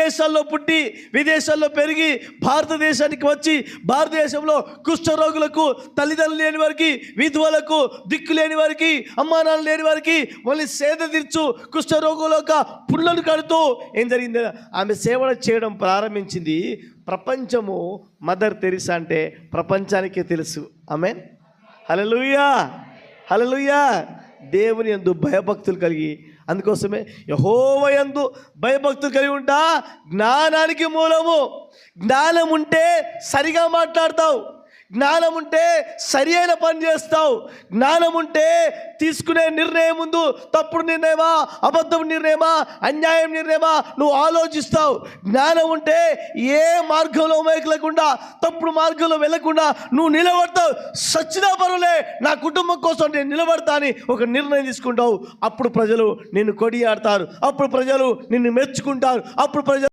విదేశాల్లో పుట్టి విదేశాల్లో పెరిగి భారతదేశానికి వచ్చి భారతదేశంలో కుష్ఠరోగులకు, తల్లిదండ్రులు లేని వారికి, విధువులకు, దిక్కు లేని వారికి, అమ్మానాలు లేని వారికి మళ్ళీ సేద తీర్చు కుష్ఠరోగుల యొక్క పుళ్ళను కడుతూ ఏం జరిగింది, ఆమె సేవ చేయడం ప్రారంభించింది. ప్రపంచము మదర్ తెరిసా అంటే ప్రపంచానికే తెలుసు. ఆమేన్, హల్లెలూయా, హల్లెలూయా. దేవుని యందు భయభక్తులు కలిగి, అందుకోసమే యెహోవా యందు భయభక్తులు కలిగి ఉంటా జ్ఞానానికి మూలము. జ్ఞానం ఉంటే సరిగా మాట్లాడతావు, జ్ఞానం ఉంటే సరి అయిన పని చేస్తావు, జ్ఞానం ఉంటే తీసుకునే నిర్ణయం ముందు తప్పుడు నిర్ణయమా, అబద్ధం నిర్ణయమా, అన్యాయం నిర్ణయమా నువ్వు ఆలోచిస్తావు. జ్ఞానం ఉంటే ఏ మార్గంలో లేకుండా, తప్పుడు మార్గంలో వెళ్ళకుండా నువ్వు నిలబడతావు. సచ్చినా పరులే, నా కుటుంబం కోసం నేను నిలబడతా అని ఒక నిర్ణయం తీసుకుంటావు. అప్పుడు ప్రజలు నిన్ను కొడియాడతారు, అప్పుడు ప్రజలు నిన్ను మెచ్చుకుంటారు, అప్పుడు ప్రజలు